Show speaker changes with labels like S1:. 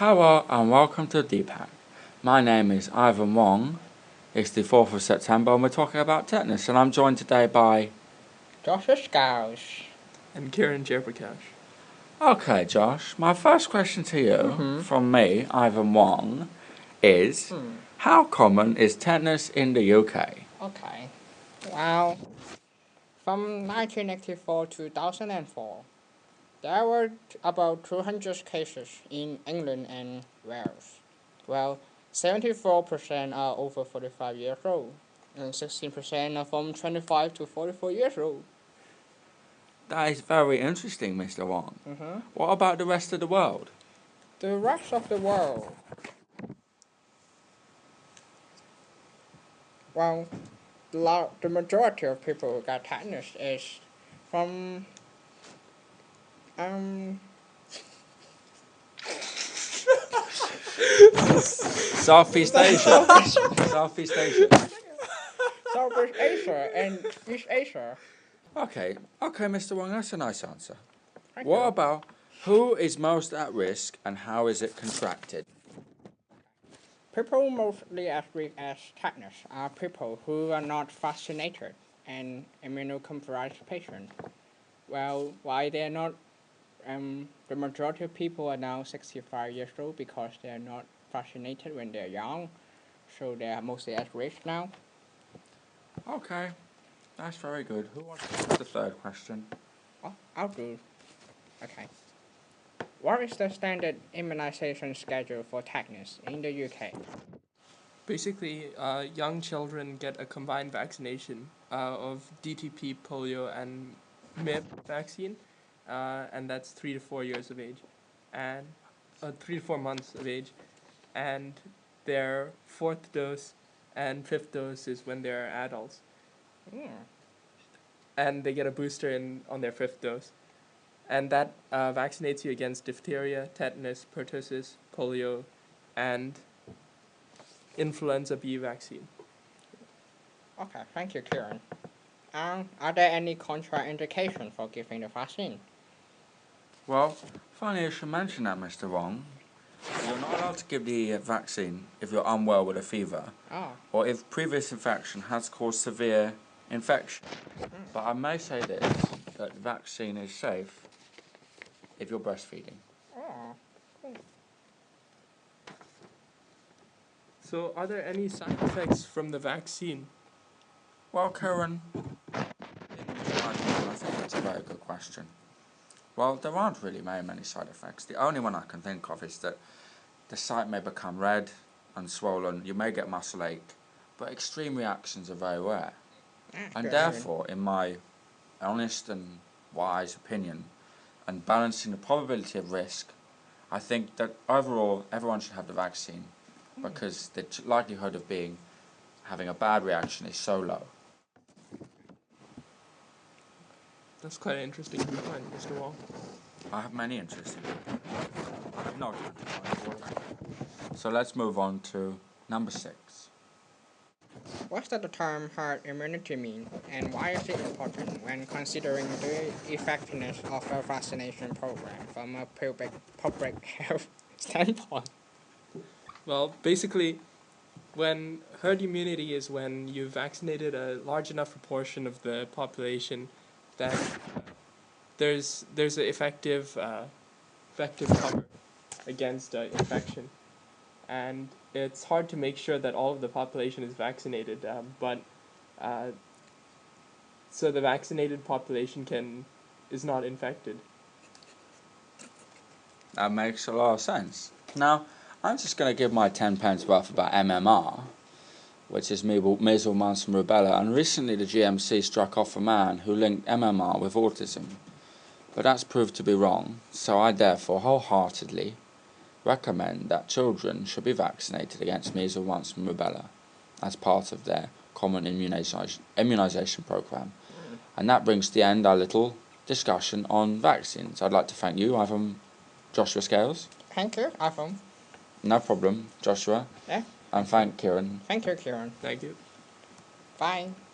S1: Hello and welcome to Deepak. My name is Ivan Wong. It's the 4th of September and we're talking about tetanus, and I'm joined today by
S2: Joshua Scouse
S3: and Kieran Jayaprakash.
S1: Okay, Josh, my first question to you from me, Ivan Wong, is how common is tetanus in the UK?
S2: Okay. Well, from 1984 to 2004, there were about 200 cases in England and Wales. Well, 74% are over 45 years old, and 16% are from 25 to 44 years old.
S1: That is very interesting, Mr. Wong. What about the rest of the world?
S2: The rest of the world, well, the majority of people who got tetanus is from
S1: Southeast Asia. Southeast Asia.
S2: Southeast Asia and East Asia.
S1: Okay, Mr. Wong, that's a nice answer.
S2: Thank
S1: What
S2: you.
S1: about who is most at risk and how is it contracted?
S2: People mostly at risk as tetanus are people who are not vaccinated and immunocompromised patients. Well, why they're not, the majority of people are now 65 years old because they are not vaccinated when they're young, so they are mostly at risk now.
S1: Okay, that's very good. Who wants to ask the third question?
S2: Oh, I'll do. Okay. What is the standard immunization schedule for tetanus in the UK?
S3: Basically, young children get a combined vaccination of DTP, polio, and MIP vaccine, and that's 3 to 4 years of age, and 3 to 4 months of age, and their fourth dose and fifth dose is when they're adults, and they get a booster on their fifth dose. And that vaccinates you against diphtheria, tetanus, pertussis, polio, and influenza B vaccine.
S2: Okay, thank you, Kieran. Are there any contraindications for giving the vaccine?
S1: Well, funny you should mention that, Mr. Wong. You're not allowed to give the vaccine if you're unwell with a fever or if previous infection has caused severe infection. But I may say this, that the vaccine is safe if you're breastfeeding.
S3: So, are there any side effects from the vaccine?
S1: Well, Karen, I think that's a very good question. Well, there aren't really very many side effects. The only one I can think of is that the site may become red and swollen, you may get muscle ache, but extreme reactions are very rare. And therefore, in my honest and wise opinion, and balancing the probability of risk, I think that overall everyone should have the vaccine because the likelihood of having a bad reaction is so low.
S3: That's quite an interesting viewpoint, Mr. Wong.
S1: I have many interesting. No. So let's move on to number 6.
S2: What does the term herd immunity mean, and why is it important when considering the effectiveness of a vaccination program from a public health standpoint?
S3: Well, basically, when herd immunity is when you've vaccinated a large enough proportion of the population that there's an effective cover against infection, and it's hard to make sure that all of the population is vaccinated, so the vaccinated population is not infected.
S1: That makes a lot of sense. Now, I'm just going to give my 10 pence worth about MMR, which is measles, mumps and rubella, and recently the GMC struck off a man who linked MMR with autism. But that's proved to be wrong, so I therefore wholeheartedly recommend that children should be vaccinated against measles, mumps and rubella as part of their common immunisation programme. And that brings to the end our little discussion on vaccines. I'd like to thank you, Ivan Joshua Scales.
S2: Thank you, Ivan.
S1: No problem, Joshua.
S2: Yeah.
S1: And thank Kieran.
S2: Thank you, Kieran.
S3: Thank you.
S2: Bye.